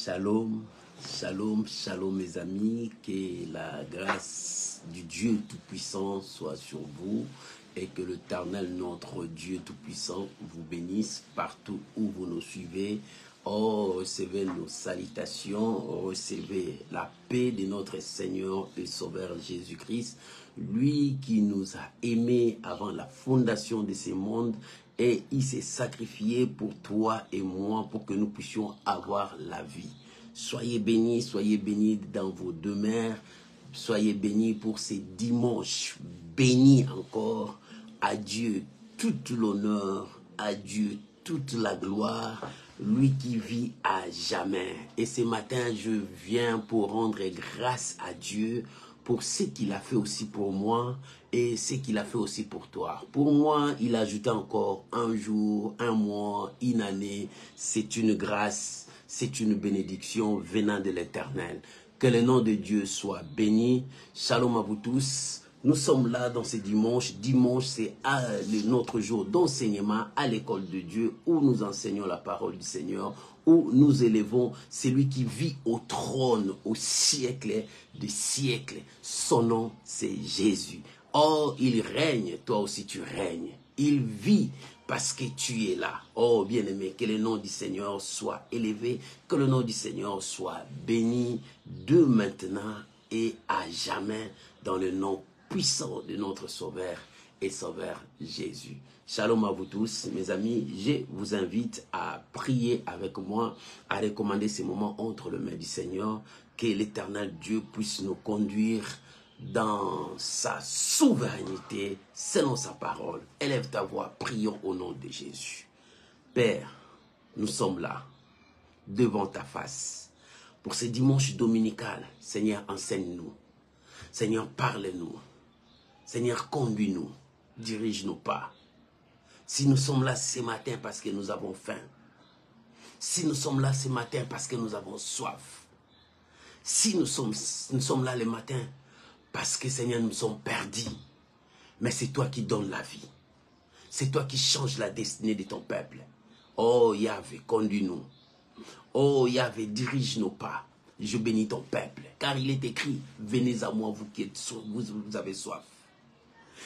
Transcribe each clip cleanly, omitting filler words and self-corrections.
Shalom, shalom, shalom mes amis, que la grâce du Dieu Tout-Puissant soit sur vous et que l'Éternel, notre Dieu Tout-Puissant, vous bénisse partout où vous nous suivez. Oh, recevez nos salutations, recevez la paix de notre Seigneur et Sauveur Jésus-Christ, lui qui nous a aimés avant la fondation de ce monde. Et il s'est sacrifié pour toi et moi pour que nous puissions avoir la vie. Soyez bénis dans vos demeures. Soyez bénis pour ces dimanches. Bénis encore. À Dieu toute l'honneur. À Dieu toute la gloire. Lui qui vit à jamais. Et ce matin, je viens pour rendre grâce à Dieu pour ce qu'il a fait aussi pour moi et ce qu'il a fait aussi pour toi. Pour moi, il a ajouté encore un jour, un mois, une année. C'est une grâce, c'est une bénédiction venant de l'Éternel. Que le nom de Dieu soit béni. Shalom à vous tous. Nous sommes là dans ce dimanche. Dimanche, c'est notre jour d'enseignement à l'école de Dieu où nous enseignons la parole du Seigneur, où nous élevons celui qui vit au trône au siècle des siècles. Son nom, c'est Jésus. Oh, il règne, toi aussi tu règnes. Il vit parce que tu es là. Oh, bien-aimé, que le nom du Seigneur soit élevé, que le nom du Seigneur soit béni de maintenant et à jamais dans le nom puissant de notre Sauveur et Sauveur Jésus. Shalom à vous tous, mes amis. Je vous invite à prier avec moi, à recommander ces moments entre les mains du Seigneur, que l'Éternel Dieu puisse nous conduire dans sa souveraineté, selon sa parole. Élève ta voix, prions au nom de Jésus. Père, nous sommes là, devant ta face. Pour ce dimanche dominical, Seigneur, enseigne-nous. Seigneur, parle-nous. Seigneur, conduis-nous, dirige nos pas. Si nous sommes là ce matin parce que nous avons faim, si nous sommes là ce matin parce que nous avons soif, si nous sommes là le matin parce que, Seigneur, nous sommes perdus, mais c'est toi qui donnes la vie. C'est toi qui changes la destinée de ton peuple. Oh Yahvé, conduis-nous. Oh Yahvé, dirige nos pas. Je bénis ton peuple, car il est écrit, venez à moi, vous qui vous avez soif.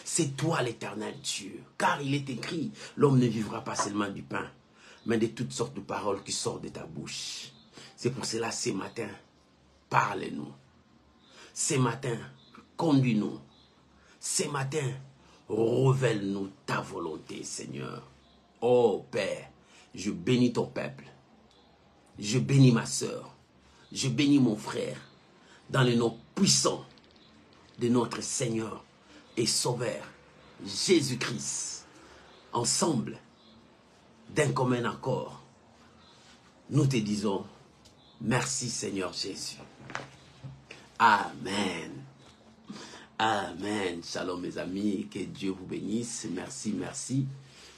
C'est toi l'Éternel Dieu, car il est écrit, l'homme ne vivra pas seulement du pain, mais de toutes sortes de paroles qui sortent de ta bouche. C'est pour cela, ce matin, parle-nous. Ce matin, conduis-nous. Ce matin, révèle-nous ta volonté, Seigneur. Oh Père, je bénis ton peuple. Je bénis ma sœur. Je bénis mon frère. Dans le nom puissant de notre Seigneur et Sauveur, Jésus-Christ. Ensemble, d'un commun accord, nous te disons, merci Seigneur Jésus. Amen. Amen. Shalom mes amis, que Dieu vous bénisse. Merci, merci.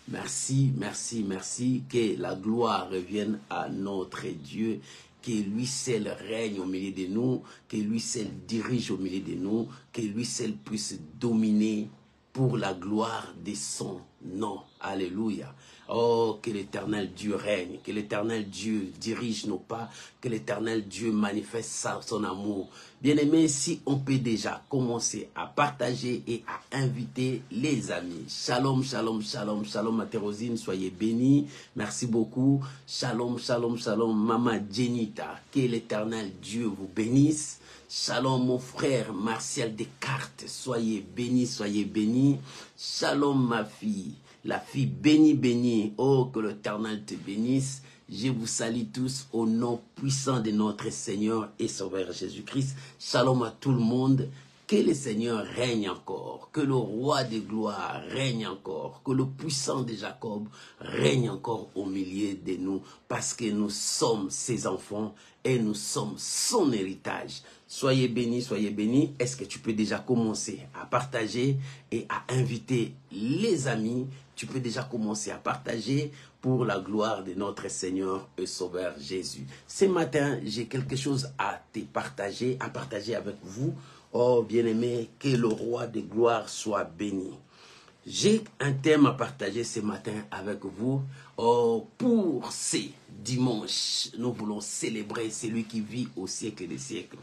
Merci, merci, merci. Que la gloire revienne à notre Dieu. Que lui seul règne au milieu de nous. Que lui seul dirige au milieu de nous. Que lui seul puisse dominer pour la gloire de son nom. Alléluia. Oh, que l'Éternel Dieu règne, que l'Éternel Dieu dirige nos pas, que l'Éternel Dieu manifeste son amour. Bien-aimés, si on peut déjà commencer à partager et à inviter les amis. Shalom, shalom, shalom, shalom, Mathérosine, soyez bénis. Merci beaucoup. Shalom, shalom, shalom, Maman Jenita. Que l'Éternel Dieu vous bénisse. Shalom mon frère Martial Descartes, soyez bénis, soyez bénis. Shalom ma fille, la fille bénie, bénie. Oh, que l'Éternel te bénisse. Je vous salue tous au nom puissant de notre Seigneur et Sauveur Jésus-Christ. Shalom à tout le monde. Que le Seigneur règne encore, que le roi de gloire règne encore, que le puissant de Jacob règne encore au milieu de nous, parce que nous sommes ses enfants et nous sommes son héritage. Soyez bénis, soyez bénis. Est-ce que tu peux déjà commencer à partager et à inviter les amis? Tu peux déjà commencer à partager pour la gloire de notre Seigneur et Sauveur Jésus. Ce matin, j'ai quelque chose à partager avec vous. Oh, bien-aimé, que le roi de gloire soit béni. J'ai un thème à partager ce matin avec vous. Oh, pour ces dimanches, nous voulons célébrer celui qui vit au siècle des siècles.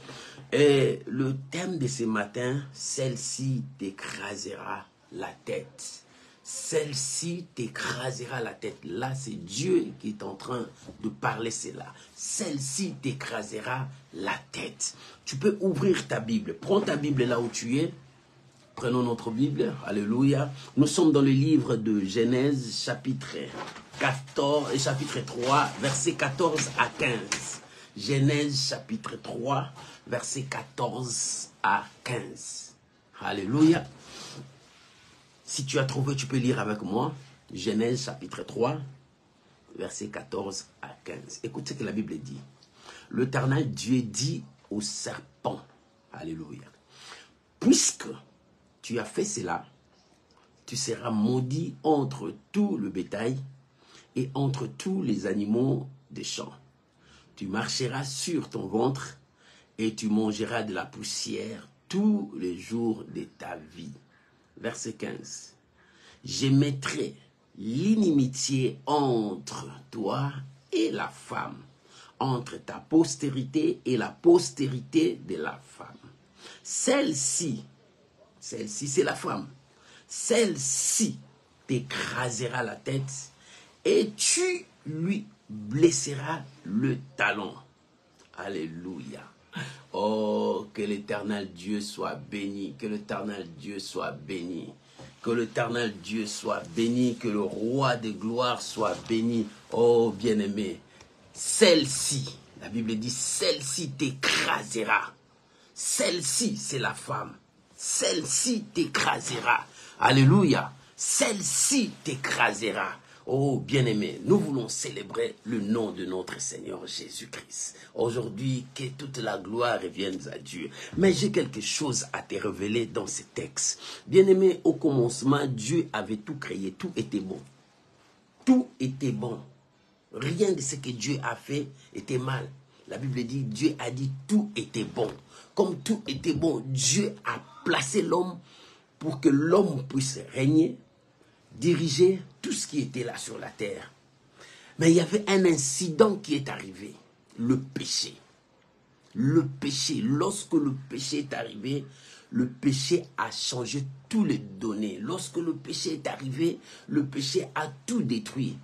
Et le thème de ce matin, celle-ci t'écrasera la tête. Celle-ci t'écrasera la tête. Là, c'est Dieu qui est en train de parler cela. Celle-ci t'écrasera la tête. Tu peux ouvrir ta Bible. Prends ta Bible là où tu es. Prenons notre Bible, alléluia. Nous sommes dans le livre de Genèse, chapitre 3, versets 14 à 15. Genèse, chapitre 3, versets 14 à 15. Alléluia. Si tu as trouvé, tu peux lire avec moi. Genèse, chapitre 3, versets 14 à 15. Écoute ce que la Bible dit. L'Éternel Dieu dit au serpent, alléluia, puisque tu as fait cela, tu seras maudit entre tout le bétail et entre tous les animaux des champs. Tu marcheras sur ton ventre et tu mangeras de la poussière tous les jours de ta vie. Verset 15. Je mettrai l'inimitié entre toi et la femme, entre ta postérité et la postérité de la femme. Celle-ci, c'est la femme. Celle-ci t'écrasera la tête et tu lui blesseras le talon. Alléluia. Oh, que l'Éternel Dieu soit béni. Que l'Éternel Dieu soit béni. Que l'Éternel Dieu soit béni. Que le roi de gloire soit béni. Oh, bien-aimé. Celle-ci, la Bible dit, celle-ci t'écrasera. Celle-ci, c'est la femme. Celle-ci t'écrasera. Alléluia. Celle-ci t'écrasera. Oh, bien-aimé, nous voulons célébrer le nom de notre Seigneur Jésus-Christ. Aujourd'hui, que toute la gloire revienne à Dieu. Mais j'ai quelque chose à te révéler dans ce texte. Bien-aimé, au commencement, Dieu avait tout créé. Tout était bon. Tout était bon. Rien de ce que Dieu a fait était mal. La Bible dit, Dieu a dit tout était bon. Comme tout était bon, Dieu a placé l'homme pour que l'homme puisse régner, diriger tout ce qui était là sur la terre. Mais il y avait un incident qui est arrivé, le péché. Le péché, lorsque le péché est arrivé, le péché a changé tous les données. Lorsque le péché est arrivé, le péché a tout détruit.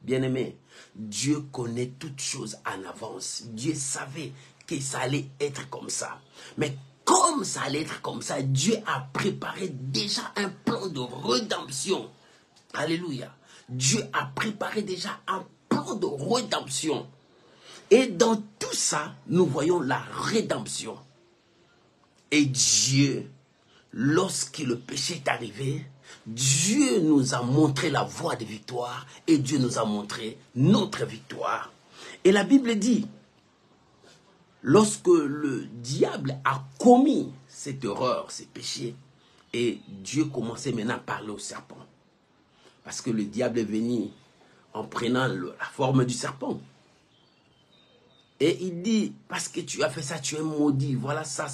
Bien-aimé, Dieu connaît toutes choses en avance. Dieu savait que ça allait être comme ça. Mais comme ça allait être comme ça, Dieu a préparé déjà un plan de rédemption. Alléluia. Dieu a préparé déjà un plan de rédemption. Et dans tout ça, nous voyons la rédemption. Et Dieu, lorsque le péché est arrivé, Dieu nous a montré la voie de victoire et Dieu nous a montré notre victoire. Et la Bible dit, lorsque le diable a commis cette erreur, ces péchés, et Dieu commençait maintenant à parler au serpent. Parce que le diable est venu en prenant la forme du serpent. Et il dit, parce que tu as fait ça, tu es maudit. Voilà ça.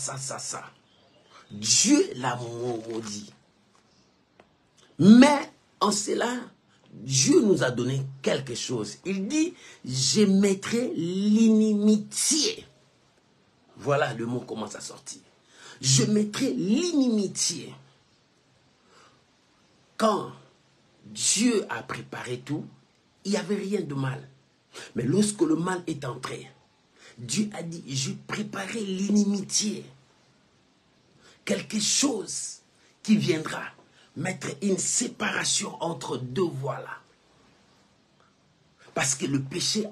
Dieu l'a maudit. Mais en cela, Dieu nous a donné quelque chose. Il dit, je mettrai l'inimitié. Voilà, le mot commence à sortir. Je mettrai l'inimitié. Quand Dieu a préparé tout, il n'y avait rien de mal. Mais lorsque le mal est entré, Dieu a dit, je préparerai l'inimitié. Quelque chose qui viendra mettre une séparation entre deux voies là. Parce que le péché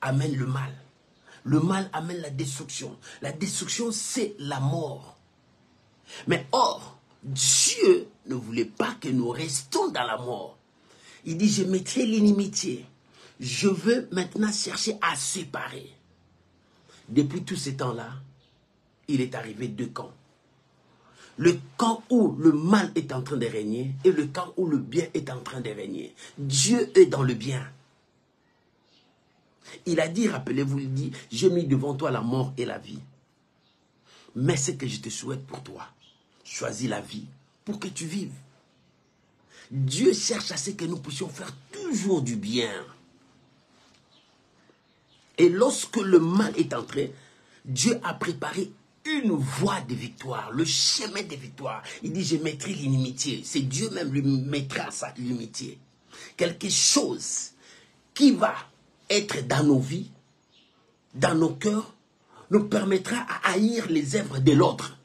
amène le mal. Le mal amène la destruction. La destruction, c'est la mort. Mais or, Dieu ne voulait pas que nous restions dans la mort. Il dit, je mettrai l'inimitié. Je veux maintenant chercher à séparer. Depuis tout ce temps-là, il est arrivé deux camps. Le camp où le mal est en train de régner et le camp où le bien est en train de régner. Dieu est dans le bien. Il a dit, rappelez-vous, il dit, j'ai mis devant toi la mort et la vie. Mais ce que je te souhaite pour toi, choisis la vie pour que tu vives. Dieu cherche à ce que nous puissions faire toujours du bien. Et lorsque le mal est entré, Dieu a préparé une voie de victoire, le chemin de victoire. Il dit, je mettrai l'inimitié. C'est Dieu même lui mettra sa inimitié. Quelque chose qui va être dans nos vies, dans nos cœurs, nous permettra à haïr les œuvres de l'autre.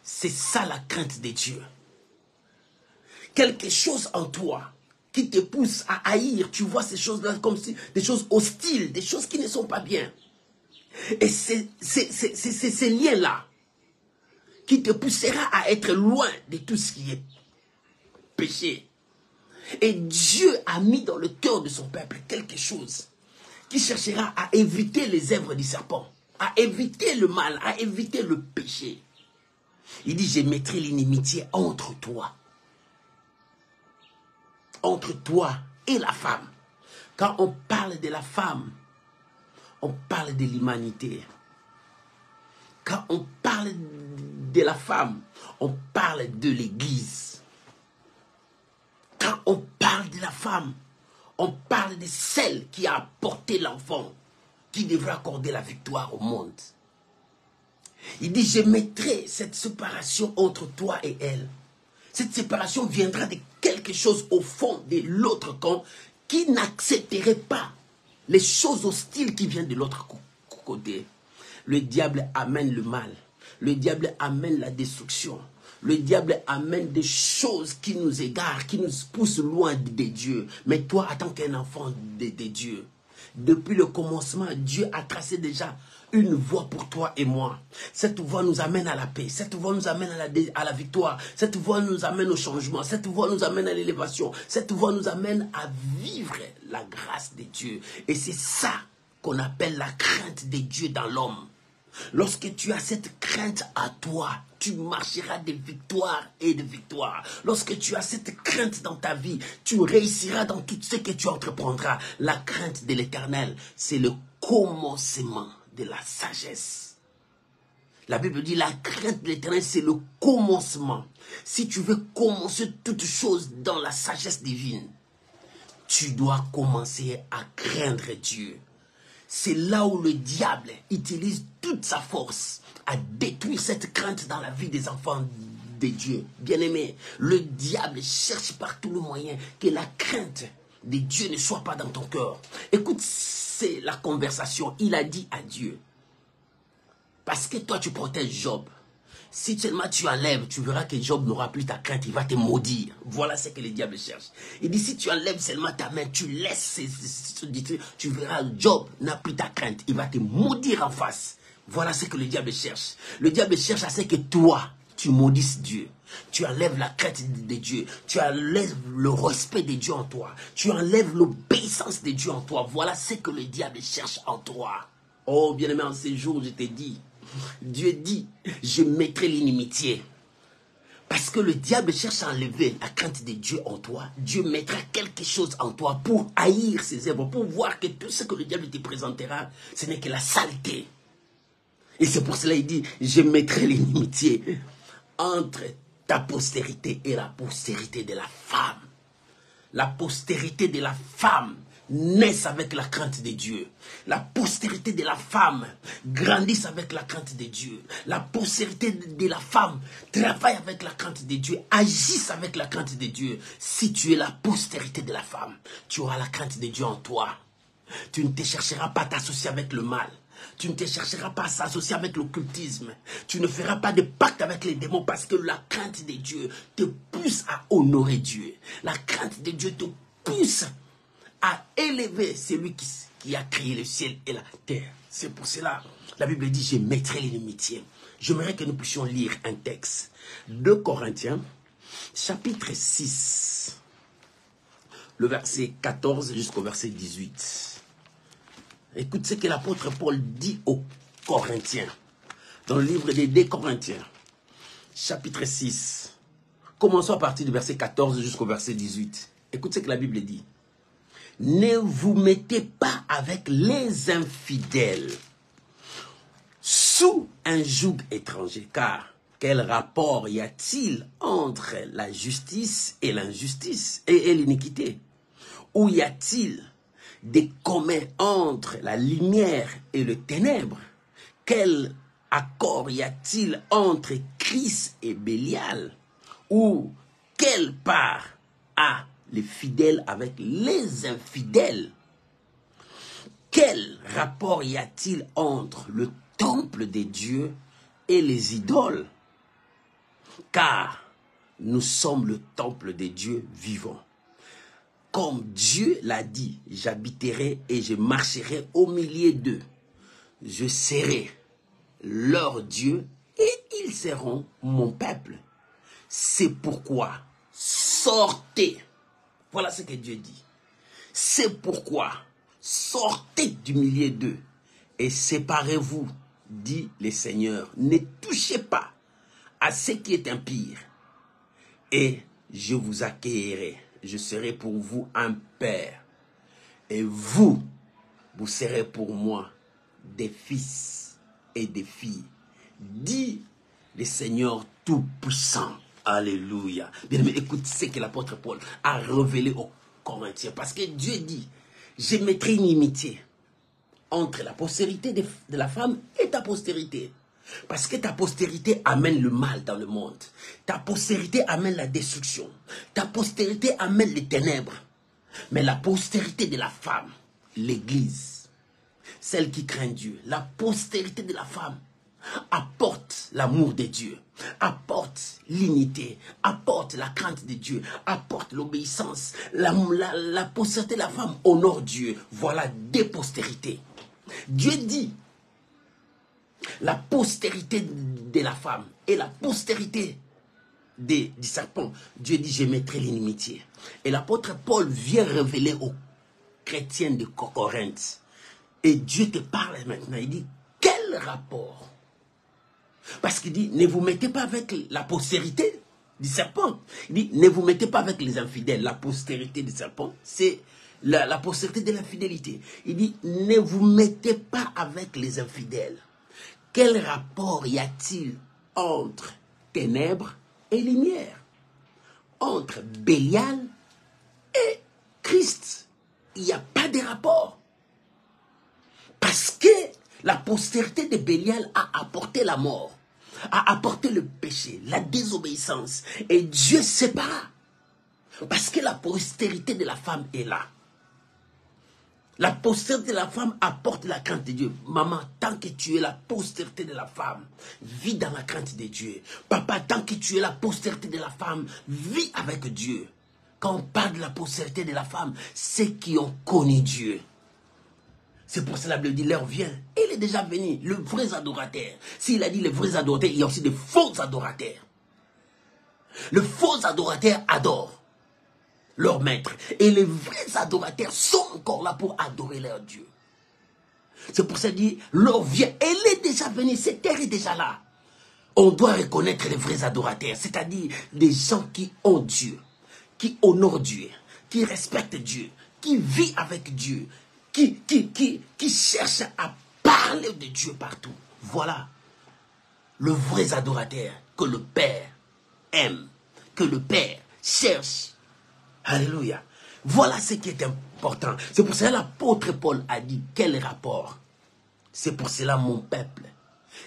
C'est ça la crainte de Dieu. Quelque chose en toi qui te pousse à haïr, tu vois ces choses-là comme si des choses hostiles, des choses qui ne sont pas bien. Et c'est ces liens-là qui te poussera à être loin de tout ce qui est péché. Et Dieu a mis dans le cœur de son peuple quelque chose qui cherchera à éviter les œuvres du serpent, à éviter le mal, à éviter le péché. Il dit, je mettrai l'inimitié entre toi et la femme. Quand on parle de la femme, on parle de l'humanité. Quand on parle de la femme, on parle de l'Église. Quand on parle de la femme, on parle de celle qui a apporté l'enfant, qui devrait accorder la victoire au monde. Il dit, je mettrai cette séparation entre toi et elle. Cette séparation viendra de quelque chose au fond de l'autre camp qui n'accepterait pas les choses hostiles qui viennent de l'autre côté. Le diable amène le mal. Le diable amène la destruction. Le diable amène des choses qui nous égarent, qui nous poussent loin de Dieu. Mais toi, en tant qu'un enfant de Dieu, depuis le commencement, Dieu a tracé déjà une voie pour toi et moi. Cette voie nous amène à la paix. Cette voie nous amène à la victoire. Cette voie nous amène au changement. Cette voie nous amène à l'élévation. Cette voie nous amène à vivre la grâce de Dieu. Et c'est ça qu'on appelle la crainte de Dieu dans l'homme. Lorsque tu as cette crainte à toi, tu marcheras de victoire et de victoire. Lorsque tu as cette crainte dans ta vie, tu réussiras dans tout ce que tu entreprendras. La crainte de l'Éternel, c'est le commencement de la sagesse. La Bible dit la crainte de l'Éternel, c'est le commencement. Si tu veux commencer toute chose dans la sagesse divine, tu dois commencer à craindre Dieu. C'est là où le diable utilise toute sa force à détruire cette crainte dans la vie des enfants de Dieu. Bien-aimé, le diable cherche par tous les moyens que la crainte de Dieu ne soit pas dans ton cœur. Écoute, c'est la conversation. Il a dit à Dieu, parce que toi tu protèges Job. Si seulement tu enlèves, tu verras que Job n'aura plus ta crainte, il va te maudire. Voilà ce que le diable cherche. Il dit, si tu enlèves seulement ta main, tu laisses, tu verras, Job n'a plus ta crainte, il va te maudire en face. Voilà ce que le diable cherche. Le diable cherche à ce que toi, tu maudisses Dieu. Tu enlèves la crainte de Dieu. Tu enlèves le respect de Dieu en toi. Tu enlèves l'obéissance de Dieu en toi. Voilà ce que le diable cherche en toi. Oh, bien-aimé, en ces jours, je t'ai dit, Dieu dit, je mettrai l'inimitié. Parce que le diable cherche à enlever la crainte de Dieu en toi. Dieu mettra quelque chose en toi pour haïr ses œuvres, pour voir que tout ce que le diable te présentera, ce n'est que la saleté. Et c'est pour cela qu'il dit, je mettrai l'inimitié entre ta postérité et la postérité de la femme. La postérité de la femme naissent avec la crainte de Dieu. La postérité de la femme grandissent avec la crainte de Dieu. La postérité de la femme travaille avec la crainte de Dieu, agissent avec la crainte de Dieu. Si tu es la postérité de la femme, tu auras la crainte de Dieu en toi. Tu ne te chercheras pas à t'associer avec le mal. Tu ne te chercheras pas à s'associer avec l'occultisme. Tu ne feras pas de pacte avec les démons parce que la crainte de Dieu te pousse à honorer Dieu. La crainte de Dieu te pousse à élever celui qui a créé le ciel et la terre. C'est pour cela, la Bible dit, je mettrai l'inimitié. J'aimerais que nous puissions lire un texte. 2 Corinthiens, chapitre 6, le verset 14 jusqu'au verset 18. Écoute ce que l'apôtre Paul dit aux Corinthiens, dans le livre des 2 Corinthiens, chapitre 6. Commençons à partir du verset 14 jusqu'au verset 18. Écoute ce que la Bible dit. Ne vous mettez pas avec les infidèles sous un joug étranger, car Quel rapport y a-t-il entre la justice et l'injustice et l'iniquité? Ou y a-t-il des communs entre la lumière et le ténèbre? Quel accord y a-t-il entre Christ et Bélial? Ou quelle part a les fidèles avec les infidèles? Quel rapport y a-t-il entre le temple des dieux et les idoles? Car nous sommes le temple des dieux vivants. Comme Dieu l'a dit, j'habiterai et je marcherai au milieu d'eux. Je serai leur Dieu et ils seront mon peuple. C'est pourquoi sortez. Voilà ce que Dieu dit. C'est pourquoi sortez du milieu d'eux et séparez-vous, dit le Seigneur. Ne touchez pas à ce qui est impie et je vous accueillerai. Je serai pour vous un père et vous serez pour moi des fils et des filles, dit le Seigneur Tout-Puissant. Alléluia. Bien aimé, écoute ce que l'apôtre Paul a révélé aux Corinthiens. Parce que Dieu dit, je mettrai une inimitié entre la postérité de la femme et ta postérité. Parce que ta postérité amène le mal dans le monde. Ta postérité amène la destruction. Ta postérité amène les ténèbres. Mais la postérité de la femme, l'Église, celle qui craint Dieu, la postérité de la femme, apporte l'amour de Dieu, apporte l'unité, apporte la crainte de Dieu, apporte l'obéissance. La postérité de la femme honore Dieu. Voilà des postérités. Dieu dit, la postérité de la femme et la postérité du serpent, Dieu dit, je mettrai l'inimitié. Et l'apôtre Paul vient révéler aux chrétiens de Corinthe. Et Dieu te parle maintenant, il dit, quel rapport? Parce qu'il dit, ne vous mettez pas avec la postérité du serpent. Il dit, ne vous mettez pas avec les infidèles. La postérité du serpent, c'est la postérité de l'infidélité. Il dit, ne vous mettez pas avec les infidèles. Quel rapport y a-t-il entre ténèbres et lumière? Entre Bélial et Christ? Il n'y a pas de rapport. Parce que la postérité de Bélial a apporté la mort, a apporté le péché, la désobéissance. Et Dieu sépare. Parce que la postérité de la femme est là. La postérité de la femme apporte la crainte de Dieu. Maman, tant que tu es la postérité de la femme, vis dans la crainte de Dieu. Papa, tant que tu es la postérité de la femme, vis avec Dieu. Quand on parle de la postérité de la femme, ceux qui ont connu Dieu. C'est pour cela que la Bible dit, l'heure vient. Il est déjà venu, le vrai adorateur. S'il a dit les vrais adorateurs, il y a aussi des faux adorateurs. Le faux adorateur adore leur maître. Et les vrais adorateurs sont encore là pour adorer leur Dieu. C'est pour ça qu'il dit, l'heure vient. Elle est déjà venue, cette terre est déjà là. On doit reconnaître les vrais adorateurs, c'est-à-dire des gens qui ont Dieu, qui honorent Dieu, qui respectent Dieu, qui vivent avec Dieu, qui cherchent à parler de Dieu partout. Voilà le vrai adorateur que le Père aime, que le Père cherche. Alléluia. Voilà ce qui est important. C'est pour cela que l'apôtre Paul a dit, quel rapport? C'est pour cela mon peuple.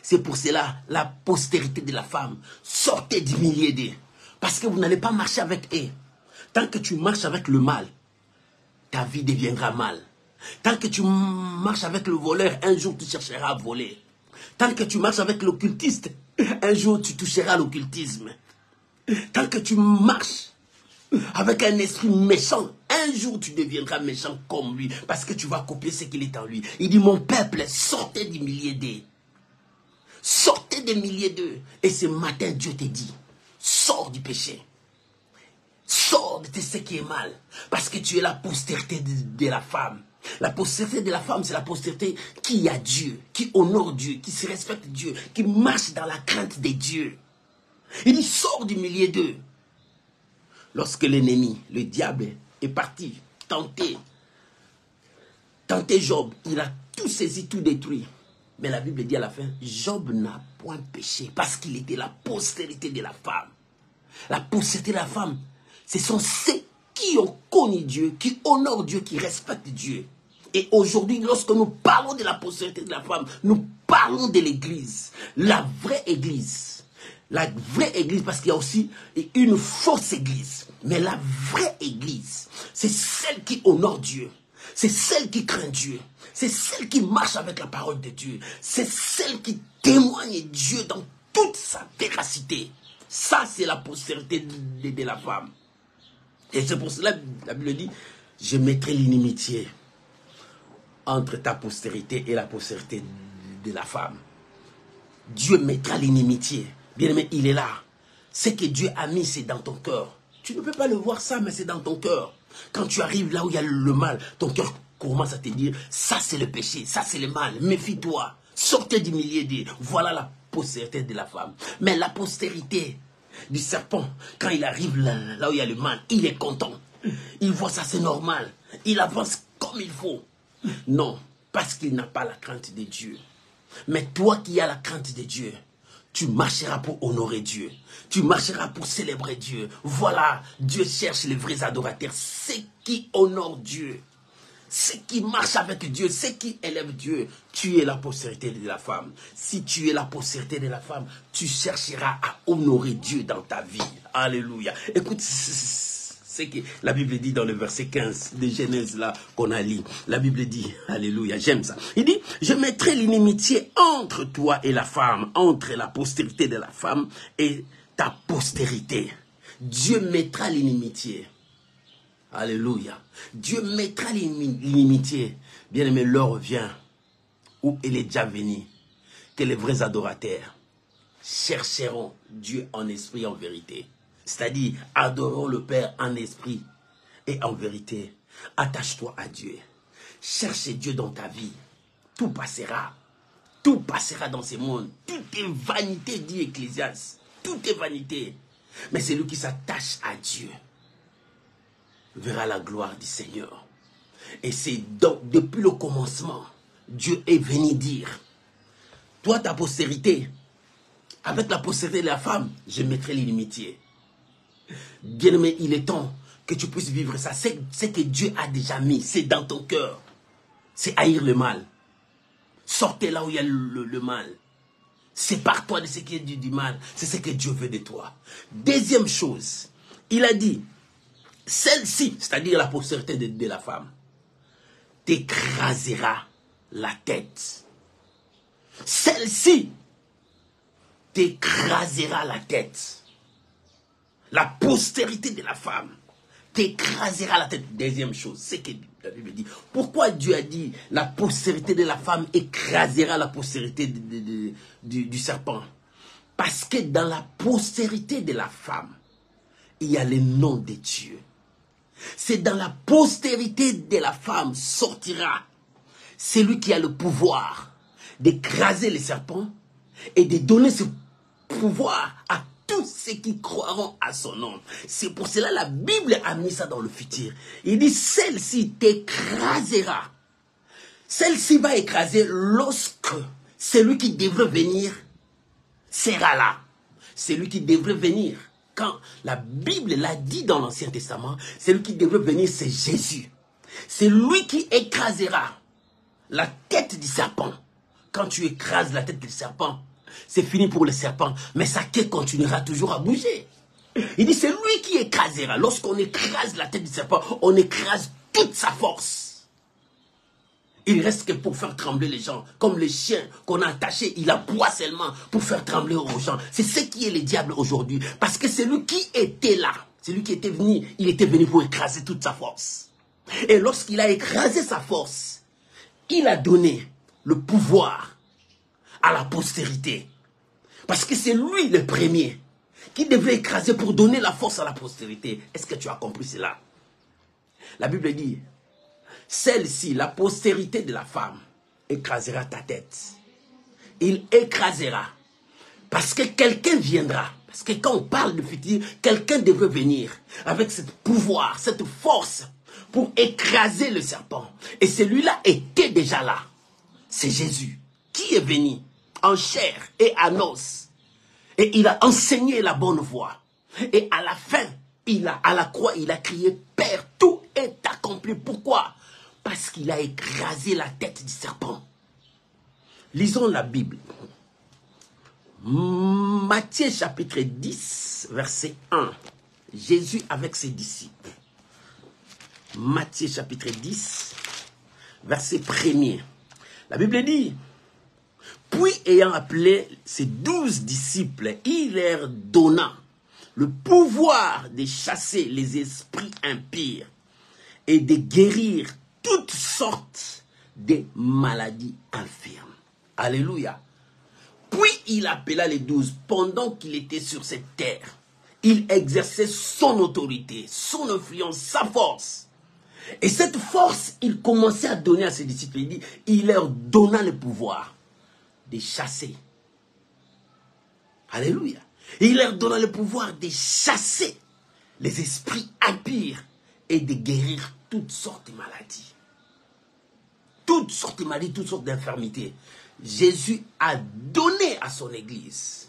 C'est pour cela la postérité de la femme. Sortez du milieu d'eux. Parce que vous n'allez pas marcher avec eux. Tant que tu marches avec le mal, ta vie deviendra mal. Tant que tu marches avec le voleur, un jour tu chercheras à voler. Tant que tu marches avec l'occultiste, un jour tu toucheras l'occultisme. Tant que tu marches avec un esprit méchant, un jour tu deviendras méchant comme lui, parce que tu vas copier ce qu'il est en lui. Il dit, mon peuple, sortez du milieu d'eux. Sortez des milliers d'eux. Et ce matin, Dieu te dit, sors du péché. Sors de ce qui est mal. Parce que tu es la postérité de la femme. La postérité de la femme, c'est la postérité qui a Dieu, qui honore Dieu, qui se respecte Dieu, qui marche dans la crainte de Dieu. Il dit, sors du milieu d'eux. Lorsque l'ennemi, le diable, est parti tenter Job, il a tout saisi, tout détruit. Mais la Bible dit à la fin, Job n'a point péché parce qu'il était la postérité de la femme. La postérité de la femme, ce sont ceux qui ont connu Dieu, qui honorent Dieu, qui respectent Dieu. Et aujourd'hui, lorsque nous parlons de la postérité de la femme, nous parlons de l'église, la vraie église. La vraie église, parce qu'il y a aussi une fausse église. Mais la vraie église, c'est celle qui honore Dieu. C'est celle qui craint Dieu. C'est celle qui marche avec la parole de Dieu. C'est celle qui témoigne Dieu dans toute sa véracité. Ça, c'est la postérité de la femme. Et c'est pour cela que la Bible dit, je mettrai l'inimitié entre ta postérité et la postérité de la femme. Dieu mettra l'inimitié. Bien-aimé, il est là. Ce que Dieu a mis, c'est dans ton cœur. Tu ne peux pas le voir ça, mais c'est dans ton cœur. Quand tu arrives là où il y a le mal, ton cœur commence à te dire, ça c'est le péché, ça c'est le mal, méfie-toi. Sortez du milieu de... Voilà la postérité de la femme. Mais la postérité du serpent, quand il arrive là où il y a le mal, il est content. Il voit ça, c'est normal. Il avance comme il faut. Non, parce qu'il n'a pas la crainte de Dieu. Mais toi qui as la crainte de Dieu, tu marcheras pour honorer Dieu. Tu marcheras pour célébrer Dieu. Voilà, Dieu cherche les vrais adorateurs. Ceux qui honorent Dieu. Ceux qui marchent avec Dieu. Ceux qui élèvent Dieu. Tu es la postérité de la femme. Si tu es la postérité de la femme, tu chercheras à honorer Dieu dans ta vie. Alléluia. Écoute, c'est que la Bible dit dans le verset 15 de Genèse là qu'on a lu. La Bible dit, alléluia, j'aime ça. Il dit, je mettrai l'inimitié entre toi et la femme, entre la postérité de la femme et ta postérité. Dieu mettra l'inimitié. Alléluia. Dieu mettra l'inimitié. Bien-aimé, l'heure vient où il est déjà venu, que les vrais adorateurs chercheront Dieu en esprit et en vérité. C'est-à-dire, adorons le Père en esprit et en vérité. Attache-toi à Dieu. Cherche Dieu dans ta vie. Tout passera. Tout passera dans ce monde. Tout est vanité, dit Ecclésiaste. Tout est vanité. Mais celui qui s'attache à Dieu verra la gloire du Seigneur. Et c'est donc, depuis le commencement, Dieu est venu dire, toi, ta postérité, avec la postérité de la femme, je mettrai l'inimitié. Bien-aimé, il est temps que tu puisses vivre ça. C'est que Dieu a déjà mis, c'est dans ton cœur. C'est haïr le mal. Sortez là où il y a le mal. Sépare-toi de ce qui est du mal. C'est ce que Dieu veut de toi. Deuxième chose, il a dit, celle-ci, c'est-à-dire la postérité de la femme, t'écrasera la tête. Celle-ci t'écrasera la tête. La postérité de la femme t'écrasera la tête. Deuxième chose, c'est que la Bible dit. Pourquoi Dieu a dit la postérité de la femme écrasera la postérité du serpent? Parce que dans la postérité de la femme, il y a le nom de Dieu. C'est dans la postérité de la femme sortira celui qui a le pouvoir d'écraser les serpents et de donner ce pouvoir à tous ceux qui croiront à son nom. C'est pour cela que la Bible a mis ça dans le futur. Il dit, celle-ci t'écrasera. Celle-ci va écraser lorsque celui qui devrait venir sera là. Celui qui devrait venir, quand la Bible l'a dit dans l'Ancien Testament, celui qui devrait venir, c'est Jésus. C'est lui qui écrasera la tête du serpent. Quand tu écrases la tête du serpent, c'est fini pour le serpent, mais sa queue continuera toujours à bouger. Il dit, c'est lui qui écrasera. Lorsqu'on écrase la tête du serpent, on écrase toute sa force. Il reste que pour faire trembler les gens. Comme le chien qu'on a attaché, il aboie seulement pour faire trembler aux gens. C'est ce qui est le diable aujourd'hui. Parce que c'est lui qui était là. C'est lui qui était venu. Il était venu pour écraser toute sa force. Et lorsqu'il a écrasé sa force, il a donné le pouvoir à la postérité. Parce que c'est lui le premier qui devait écraser pour donner la force à la postérité. Est-ce que tu as compris cela? La Bible dit, celle-ci, la postérité de la femme, écrasera ta tête. Il écrasera. Parce que quelqu'un viendra. Parce que quand on parle de futur, quelqu'un devrait venir avec ce pouvoir, cette force pour écraser le serpent. Et celui-là était déjà là. C'est Jésus qui est venu en chair et en os. Et il a enseigné la bonne voie. Et à la fin, à la croix, il a crié, Père, tout est accompli. Pourquoi? Parce qu'il a écrasé la tête du serpent. Lisons la Bible. Matthieu chapitre 10, verset 1. Jésus avec ses disciples. Matthieu chapitre 10, verset 1er. La Bible dit, puis ayant appelé ses 12 disciples, il leur donna le pouvoir de chasser les esprits impurs et de guérir toutes sortes de maladies infirmes. Alléluia. Puis il appela les 12 pendant qu'il était sur cette terre. Il exerçait son autorité, son influence, sa force. Et cette force, il commençait à donner à ses disciples. Il dit, il leur donna le pouvoir de chasser. Alléluia. Et il leur donna le pouvoir de chasser les esprits impurs et de guérir toutes sortes de maladies. Toutes sortes de maladies, toutes sortes d'infirmités. Jésus a donné à son église.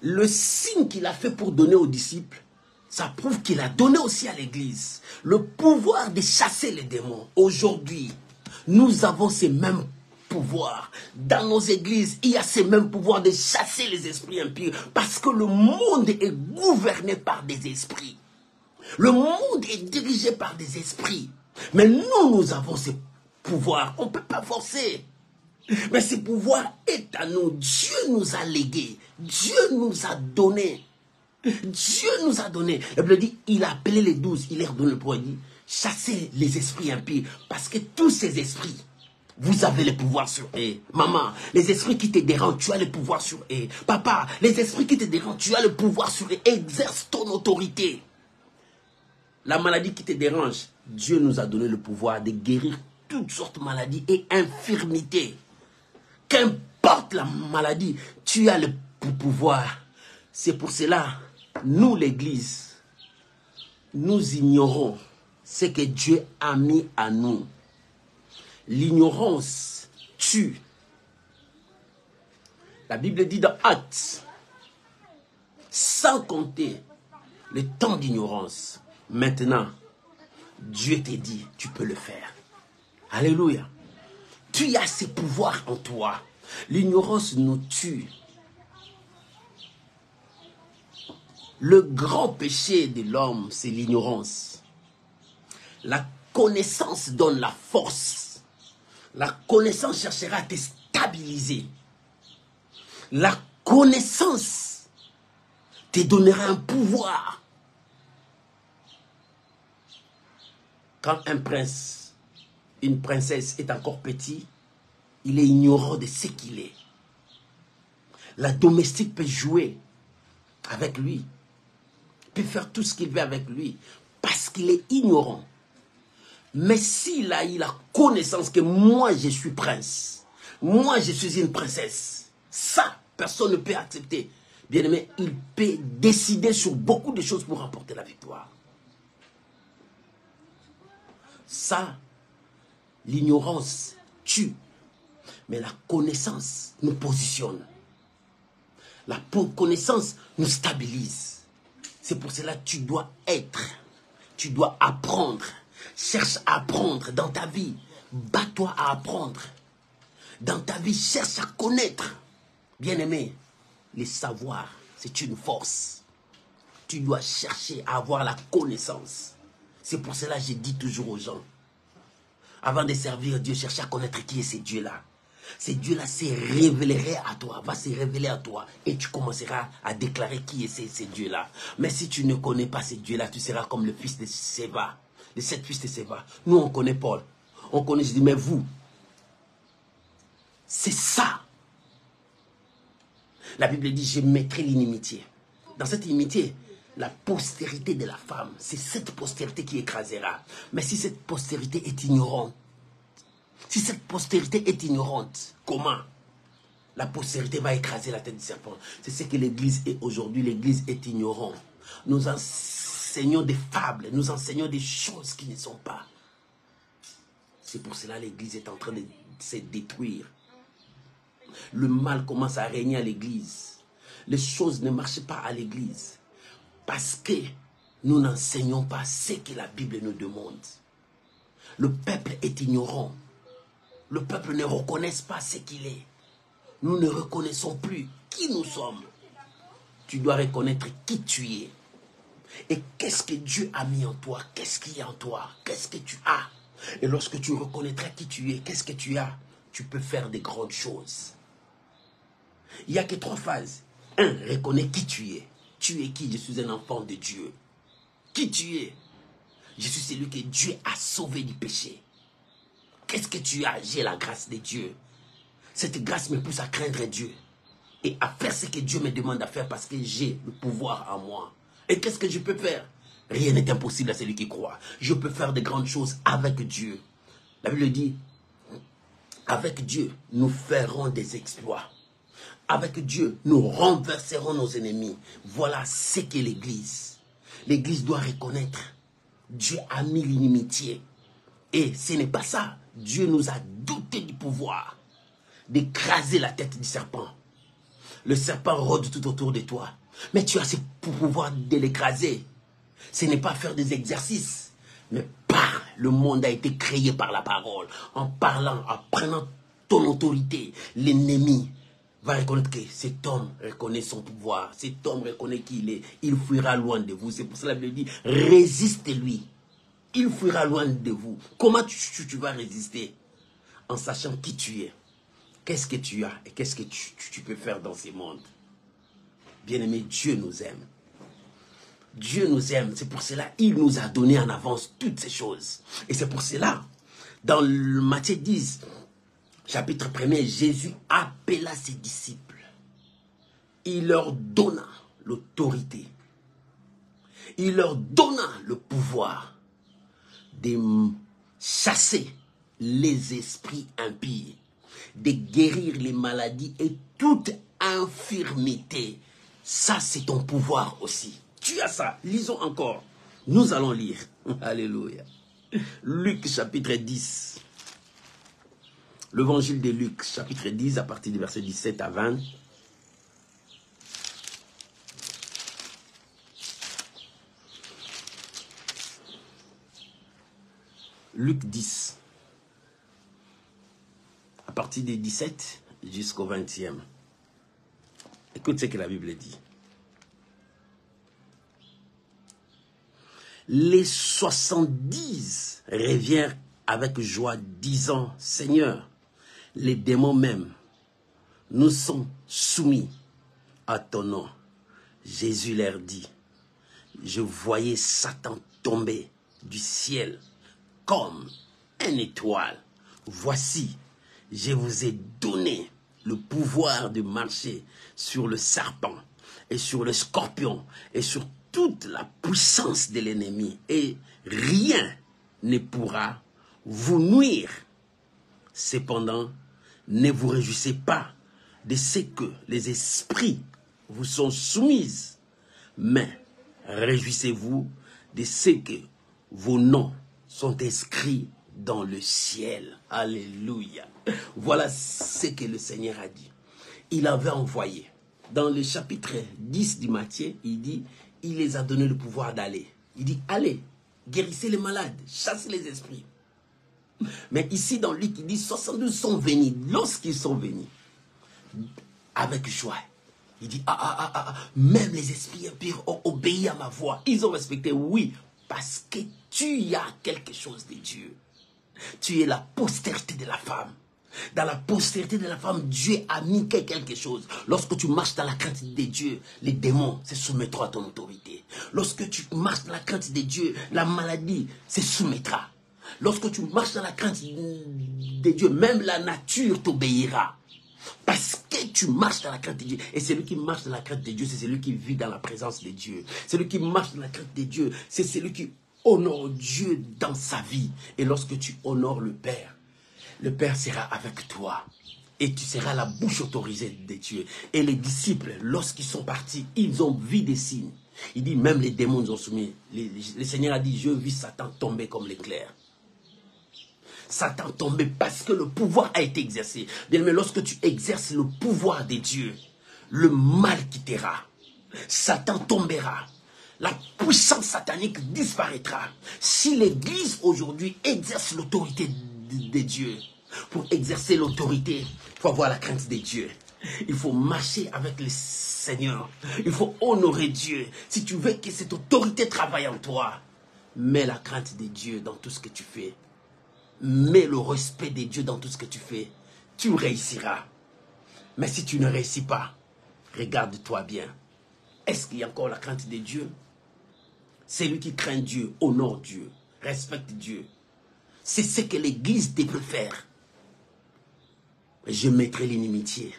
Le signe qu'il a fait pour donner aux disciples, ça prouve qu'il a donné aussi à l'église le pouvoir de chasser les démons. Aujourd'hui, nous avons ces mêmes pouvoirs. Dans nos églises, il y a ces mêmes pouvoirs de chasser les esprits impurs. Parce que le monde est gouverné par des esprits. Le monde est dirigé par des esprits. Mais nous avons ces pouvoirs. On ne peut pas forcer. Mais ce pouvoir est à nous. Dieu nous a légué. Dieu nous a donné. Dieu nous a donné. La Bible dit, il a appelé les 12. Il leur donne le pouvoir. Il dit, chassez les esprits impurs. Parce que tous ces esprits, vous avez le pouvoir sur eux. Maman, les esprits qui te dérangent, tu as le pouvoir sur eux. Papa, les esprits qui te dérangent, tu as le pouvoir sur eux. Exerce ton autorité. La maladie qui te dérange, Dieu nous a donné le pouvoir de guérir toutes sortes de maladies et infirmités. Qu'importe la maladie, tu as le pouvoir. C'est pour cela, nous l'église, nous ignorons ce que Dieu a mis à nous. L'ignorance tue. La Bible dit dans Actes, sans compter le temps d'ignorance, maintenant, Dieu t'a dit, tu peux le faire. Alléluia. Tu as ces pouvoirs en toi. L'ignorance nous tue. Le grand péché de l'homme, c'est l'ignorance. La connaissance donne la force. La connaissance cherchera à te stabiliser. La connaissance te donnera un pouvoir. Quand un prince, une princesse est encore petit, il est ignorant de ce qu'il est. La domestique peut jouer avec lui, peut faire tout ce qu'il veut avec lui, parce qu'il est ignorant. Mais s'il a eu la connaissance que moi je suis prince, moi je suis une princesse, ça, personne ne peut accepter. Bien aimé, il peut décider sur beaucoup de choses pour remporter la victoire. Ça, l'ignorance tue. Mais la connaissance nous positionne. La connaissance nous stabilise. C'est pour cela que tu dois être. Tu dois apprendre. Cherche à apprendre dans ta vie. Bats-toi à apprendre. Dans ta vie, cherche à connaître. Bien-aimé, le savoir, c'est une force. Tu dois chercher à avoir la connaissance. C'est pour cela que je dis toujours aux gens, avant de servir Dieu, cherche à connaître qui est ce Dieu-là. Ce Dieu-là se révélerait à toi, va se révéler à toi. Et tu commenceras à déclarer qui est ce Dieu-là. Mais si tu ne connais pas ce Dieu-là, tu seras comme le fils de Séva. Les 7 fils de Séva. Nous, on connaît Paul. On connaît, je dis, mais vous, c'est ça. La Bible dit, je mettrai l'inimitié. Dans cette inimitié, la postérité de la femme, c'est cette postérité qui écrasera. Mais si cette postérité est ignorante, si cette postérité est ignorante, comment? La postérité va écraser la tête du serpent. C'est ce que l'Église est aujourd'hui. L'Église est ignorante. Nous enseignons des fables, nous enseignons des choses qui ne sont pas. C'est pour cela que l'Église est en train de se détruire. Le mal commence à régner à l'église. Les choses ne marchent pas à l'église. Parce que nous n'enseignons pas ce que la Bible nous demande. Le peuple est ignorant. Le peuple ne reconnaît pas ce qu'il est. Nous ne reconnaissons plus qui nous sommes. Tu dois reconnaître qui tu es. Et qu'est-ce que Dieu a mis en toi? Qu'est-ce qu'il y a en toi? Qu'est-ce que tu as? Et lorsque tu reconnaîtras qui tu es, qu'est-ce que tu as, tu peux faire de grandes choses. Il n'y a que 3 phases. 1. Reconnais qui tu es. Tu es qui? Je suis un enfant de Dieu. Qui tu es? Je suis celui que Dieu a sauvé du péché. Qu'est-ce que tu as? J'ai la grâce de Dieu. Cette grâce me pousse à craindre Dieu et à faire ce que Dieu me demande à faire parce que j'ai le pouvoir en moi. Et qu'est-ce que je peux faire? Rien n'est impossible à celui qui croit. Je peux faire de grandes choses avec Dieu. La Bible dit, avec Dieu, nous ferons des exploits. Avec Dieu, nous renverserons nos ennemis. Voilà ce qu'est l'Église. L'Église doit reconnaître. Dieu a mis l'inimitié. Et ce n'est pas ça. Dieu nous a doté du pouvoir d'écraser la tête du serpent. Le serpent rôde tout autour de toi. Mais tu as ce pouvoir de l'écraser. Ce n'est pas faire des exercices. Mais par le monde a été créé par la parole. En parlant, en prenant ton autorité, l'ennemi va reconnaître que cet homme reconnaît son pouvoir. Cet homme reconnaît qui il est. Il fuira loin de vous. C'est pour cela que la Bible dit, résistez-lui. Il fuira loin de vous. Comment tu vas résister? En sachant qui tu es. Qu'est-ce que tu as et qu'est-ce que tu peux faire dans ce monde? Bien-aimé, Dieu nous aime. Dieu nous aime. C'est pour cela qu'il nous a donné en avance toutes ces choses. Et c'est pour cela, dans le Matthieu 10, chapitre 1er, Jésus appela ses disciples. Il leur donna l'autorité. Il leur donna le pouvoir de chasser les esprits impies, de guérir les maladies et toute infirmité. Ça, c'est ton pouvoir aussi. Tu as ça. Lisons encore. Nous allons lire. Alléluia. Luc chapitre 10. L'évangile de Luc chapitre 10 à partir du verset 17 à 20. Luc 10. À partir des 17 jusqu'au 20e. Écoute ce que la Bible dit. Les 70 revinrent avec joie, disant, Seigneur, les démons même nous sont soumis à ton nom. Jésus leur dit, je voyais Satan tomber du ciel comme une étoile. Voici, je vous ai donné le pouvoir de marcher sur le serpent et sur le scorpion et sur toute la puissance de l'ennemi. Et rien ne pourra vous nuire. Cependant, ne vous réjouissez pas de ce que les esprits vous sont soumis, mais réjouissez-vous de ce que vos noms sont inscrits dans le ciel. Alléluia. Voilà ce que le Seigneur a dit. Il avait envoyé. Dans le chapitre 10 du Matthieu, il dit, il les a donné le pouvoir d'aller. Il dit, allez, guérissez les malades, chassez les esprits. Mais ici, dans Luc, il dit, 72 sont venus. Lorsqu'ils sont venus, avec joie, il dit, même les esprits impurs ont obéi à ma voix. Ils ont respecté, oui, parce que tu as quelque chose de Dieu. Tu es la postérité de la femme. Dans la postérité de la femme, Dieu a mis quelque chose. Lorsque tu marches dans la crainte de Dieu, les démons se soumettront à ton autorité. Lorsque tu marches dans la crainte de Dieu, la maladie se soumettra. Lorsque tu marches dans la crainte de Dieu, même la nature t'obéira. Parce que tu marches dans la crainte de Dieu. Et celui qui marche dans la crainte de Dieu, c'est celui qui vit dans la présence de Dieu. Celui qui marche dans la crainte de Dieu, c'est celui qui honore Dieu dans sa vie. Et lorsque tu honores le Père sera avec toi. Et tu seras la bouche autorisée de Dieu. Et les disciples, lorsqu'ils sont partis, ils ont vu des signes. Il dit, même les démons nous ont soumis. Le Seigneur a dit, je vis Satan tomber comme l'éclair. Satan tombé parce que le pouvoir a été exercé. Bien, mais lorsque tu exerces le pouvoir des dieux, le mal quittera. Satan tombera. La puissance satanique disparaîtra. Si l'Église aujourd'hui exerce l'autorité des dieux, pour exercer l'autorité, il faut avoir la crainte des dieux. Il faut marcher avec le Seigneur. Il faut honorer Dieu. Si tu veux que cette autorité travaille en toi, mets la crainte des dieux dans tout ce que tu fais. Mets le respect des dieux dans tout ce que tu fais. Tu réussiras. Mais si tu ne réussis pas, regarde-toi bien. Est-ce qu'il y a encore la crainte des dieux? C'est lui qui craint Dieu, honore Dieu, respecte Dieu. C'est ce que l'Église devrait faire. Je mettrai l'inimitié.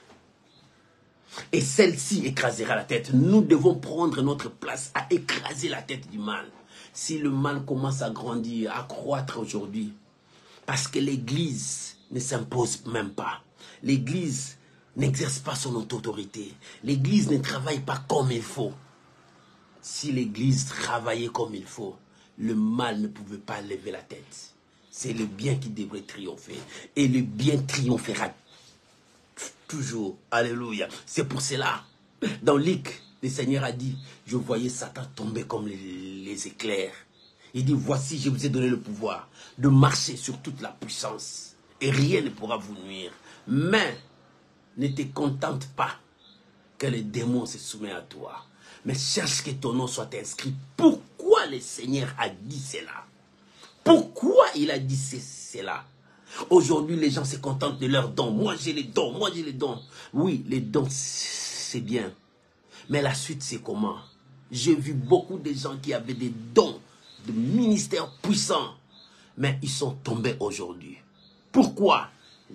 Et celle-ci écrasera la tête. Nous devons prendre notre place à écraser la tête du mal. Si le mal commence à grandir, à croître aujourd'hui, parce que l'Église ne s'impose même pas. L'Église n'exerce pas son autorité. L'Église ne travaille pas comme il faut. Si l'Église travaillait comme il faut, le mal ne pouvait pas lever la tête. C'est le bien qui devrait triompher. Et le bien triomphera toujours. Alléluia. C'est pour cela, dans Luc, le Seigneur a dit, je voyais Satan tomber comme les éclairs. Il dit, voici, je vous ai donné le pouvoir de marcher sur toute la puissance. Et rien ne pourra vous nuire. Mais ne te contente pas que les démons se soumettent à toi. Mais cherche que ton nom soit inscrit. Pourquoi le Seigneur a dit cela? Pourquoi il a dit cela? Aujourd'hui, les gens se contentent de leurs dons. Moi, j'ai les dons. Moi, j'ai les dons. Oui, les dons, c'est bien. Mais la suite, c'est comment? J'ai vu beaucoup de gens qui avaient des dons, de ministères puissants. Mais ils sont tombés aujourd'hui. Pourquoi?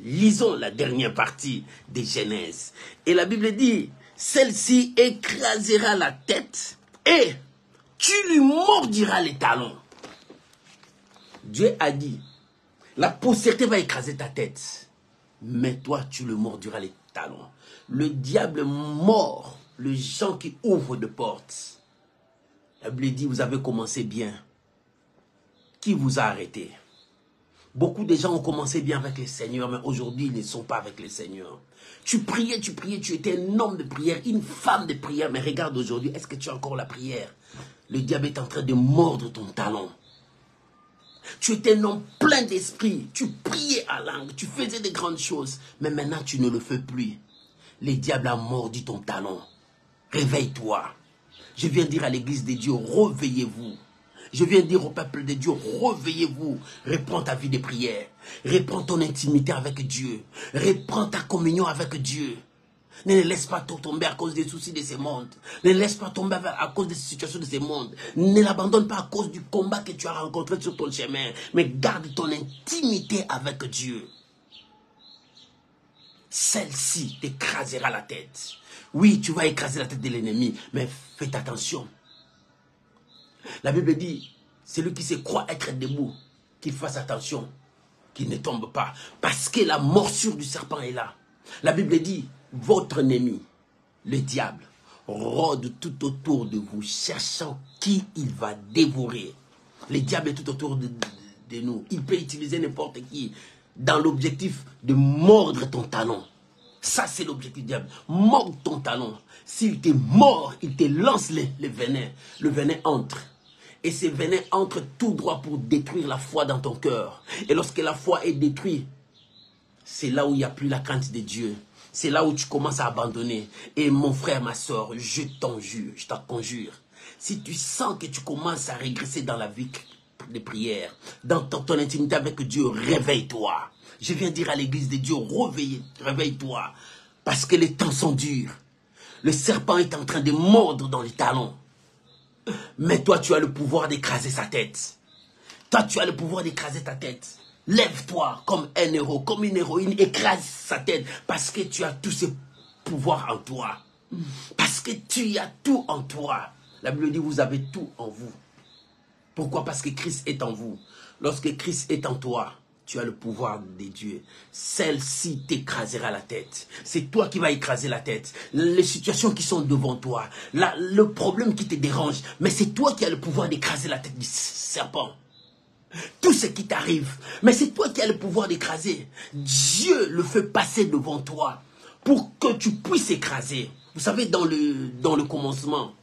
Lisons la dernière partie des Genèse. Et la Bible dit, celle-ci écrasera la tête et tu lui mordiras les talons. Dieu a dit, la postérité va écraser ta tête, mais toi, tu le mordiras les talons. Le diable mord les gens qui ouvrent de portes. La Bible dit, vous avez commencé bien. Qui vous a arrêté? Beaucoup de gens ont commencé bien avec le Seigneur, mais aujourd'hui, ils ne sont pas avec le Seigneur. Tu priais, tu étais un homme de prière, une femme de prière, mais regarde aujourd'hui, est-ce que tu as encore la prière? Le diable est en train de mordre ton talon. Tu étais un homme plein d'esprit, tu priais à langue, tu faisais de grandes choses, mais maintenant tu ne le fais plus. Le diable a mordu ton talon. Réveille-toi. Je viens dire à l'église de Dieu, réveillez-vous. Je viens dire au peuple de Dieu, réveillez-vous, reprends ta vie de prière, reprends ton intimité avec Dieu, reprends ta communion avec Dieu. Ne laisse pas tomber à cause des soucis de ce monde. Ne laisse pas tomber à cause des situations de ce monde. Ne l'abandonne pas à cause du combat que tu as rencontré sur ton chemin, mais garde ton intimité avec Dieu. Celle-ci t'écrasera la tête. Oui, tu vas écraser la tête de l'ennemi, mais fais attention. La Bible dit, celui qui se croit être debout, qu'il fasse attention, qu'il ne tombe pas. Parce que la morsure du serpent est là. La Bible dit, votre ennemi, le diable, rôde tout autour de vous, cherchant qui il va dévorer. Le diable est tout autour de nous. Il peut utiliser n'importe qui dans l'objectif de mordre ton talon. Ça, c'est l'objectif du diable. Mordre ton talon. S'il te mord, il te lance le venin. Le venin entre. Et ce venin entre tout droit pour détruire la foi dans ton cœur. Et lorsque la foi est détruite, c'est là où il n'y a plus la crainte de Dieu. C'est là où tu commences à abandonner. Et mon frère, ma soeur, je t'en conjure. Si tu sens que tu commences à régresser dans la vie de prière, dans ton intimité avec Dieu, réveille-toi. Je viens dire à l'église de Dieu, réveille-toi. Parce que les temps sont durs. Le serpent est en train de mordre dans les talons. Mais toi, tu as le pouvoir d'écraser sa tête. Toi, tu as le pouvoir d'écraser ta tête. Lève-toi comme un héros, comme une héroïne, écrase sa tête. Parce que tu as tous ces pouvoirs en toi. Parce que tu as tout en toi. La Bible dit, vous avez tout en vous. Pourquoi? Parce que Christ est en vous. Lorsque Christ est en toi, tu as le pouvoir de Dieu. Celle-ci t'écrasera la tête. C'est toi qui vas écraser la tête. Les situations qui sont devant toi, le problème qui te dérange, mais c'est toi qui as le pouvoir d'écraser la tête du serpent. tout ce qui t'arrive. Mais c'est toi qui as le pouvoir d'écraser. Dieu le fait passer devant toi pour que tu puisses écraser. Vous savez, dans le commencement,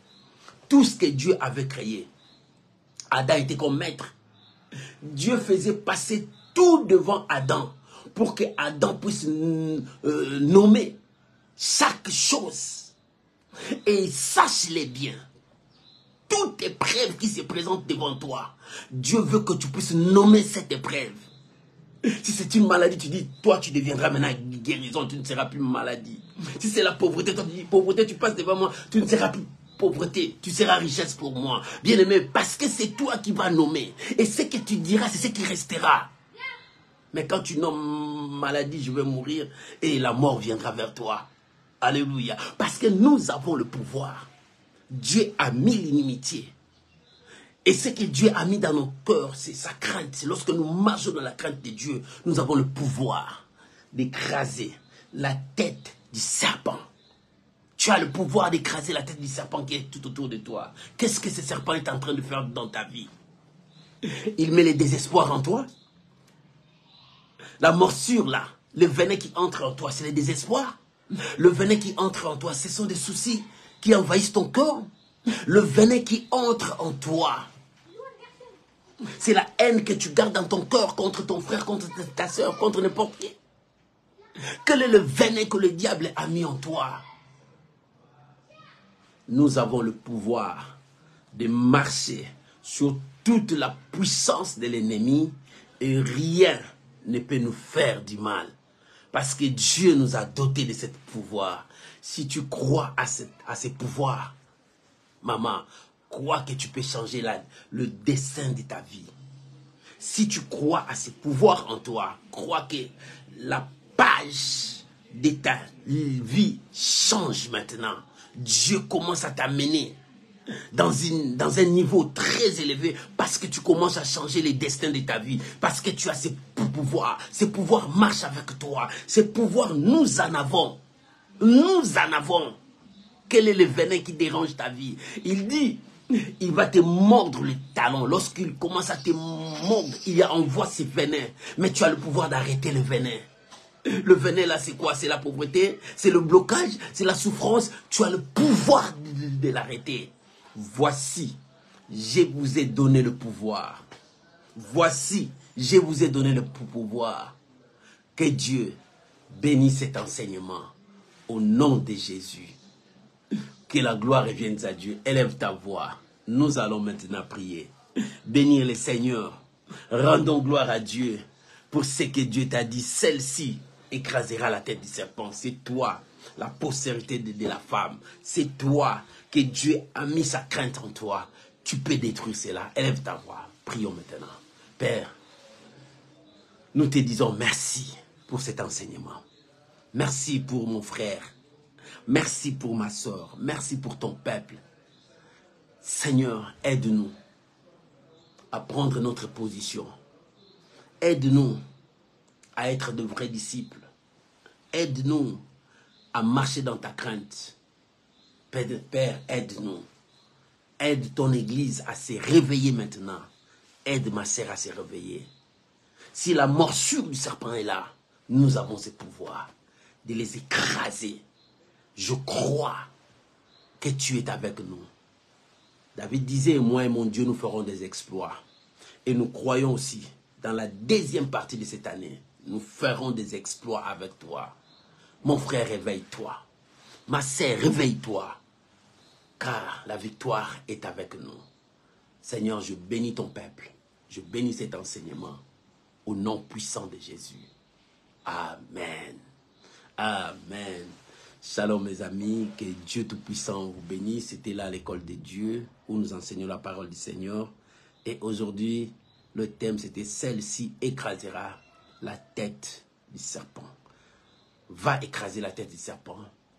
tout ce que Dieu avait créé, Adam était comme maître. Dieu faisait passer tout devant Adam pour que Adam puisse nommer chaque chose. Et sache-les bien. Toute épreuve qui se présente devant toi, Dieu veut que tu puisses nommer cette épreuve. Si c'est une maladie, tu dis, toi tu deviendras maintenant guérison, tu ne seras plus maladie. Si c'est la pauvreté, toi tu dis, pauvreté, tu passes devant moi, tu ne seras plus pauvreté, tu seras richesse pour moi. Bien aimé, parce que c'est toi qui vas nommer. Et ce que tu diras, c'est ce qui restera. Mais quand tu nommes maladie, je vais mourir, et la mort viendra vers toi. Alléluia. Parce que nous avons le pouvoir. Dieu a mis l'inimitié. Et ce que Dieu a mis dans nos cœurs, c'est sa crainte. C'est lorsque nous marchons dans la crainte de Dieu, nous avons le pouvoir d'écraser la tête du serpent. Tu as le pouvoir d'écraser la tête du serpent qui est tout autour de toi. Qu'est-ce que ce serpent est en train de faire dans ta vie? Il met le désespoir en toi. La morsure là, le venin qui entre en toi, c'est le désespoir. Le venin qui entre en toi, ce sont des soucis qui envahissent ton corps. Le venin qui entre en toi, c'est la haine que tu gardes dans ton cœur contre ton frère, contre ta soeur, contre n'importe qui. Quel est le venin que le diable a mis en toi? Nous avons le pouvoir de marcher sur toute la puissance de l'ennemi et rien ne peut nous faire du mal. Parce que Dieu nous a dotés de ce pouvoir. Si tu crois à ce pouvoir, maman, crois que tu peux changer le destin de ta vie. Si tu crois à ce pouvoir en toi, crois que la page de ta vie change maintenant. Dieu commence à t'amener dans un niveau très élevé parce que tu commences à changer les destins de ta vie. Parce que tu as ce pouvoir. Ce pouvoir marche avec toi. Ce pouvoir, nous en avons. Nous en avons. Quel est le venin qui dérange ta vie? Il dit, il va te mordre le talon. Lorsqu'il commence à te mordre, il envoie ses venins. Mais tu as le pouvoir d'arrêter le venin. Le venin là, c'est quoi? C'est la pauvreté, c'est le blocage, c'est la souffrance. Tu as le pouvoir de l'arrêter. Voici, je vous ai donné le pouvoir. Voici, je vous ai donné le pouvoir. Que Dieu bénisse cet enseignement. Au nom de Jésus. Que la gloire revienne à Dieu. Élève ta voix. Nous allons maintenant prier. Bénir le Seigneur. Rendons gloire à Dieu pour ce que Dieu t'a dit. Celle-ci écrasera la tête du serpent. C'est toi, la postérité de la femme. C'est toi que Dieu a mis sa crainte en toi. Tu peux détruire cela. Élève ta voix. Prions maintenant. Père, nous te disons merci pour cet enseignement. Merci pour mon frère. Merci pour ma soeur. Merci pour ton peuple. Seigneur, aide-nous à prendre notre position. Aide-nous à être de vrais disciples. Aide-nous à marcher dans ta crainte. Père, aide-nous. Aide ton église à se réveiller maintenant. Aide ma sœur à se réveiller. Si la morsure du serpent est là, nous avons ce pouvoir de les écraser. Je crois que tu es avec nous. David disait, moi et mon Dieu, nous ferons des exploits. Et nous croyons aussi, dans la deuxième partie de cette année, nous ferons des exploits avec toi. Mon frère, réveille-toi. Ma sœur, réveille-toi. Car la victoire est avec nous. Seigneur, je bénis ton peuple. Je bénis cet enseignement. Au nom puissant de Jésus. Amen. Amen. Shalom mes amis, que Dieu Tout-Puissant vous bénisse. C'était là l'école de Dieu où nous enseignons la parole du Seigneur. Et aujourd'hui, le thème c'était celle-ci écrasera la tête du serpent. Va écraser la tête du serpent.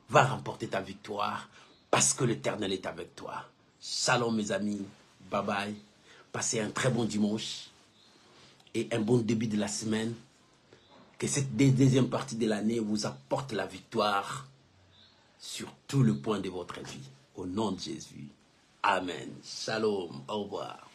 Va remporter ta victoire parce que l'Éternel est avec toi. Shalom mes amis. Bye bye. Passez un très bon dimanche et un bon début de la semaine. Que cette deuxième partie de l'année vous apporte la victoire sur tout le point de votre vie. Au nom de Jésus. Amen. Shalom. Au revoir.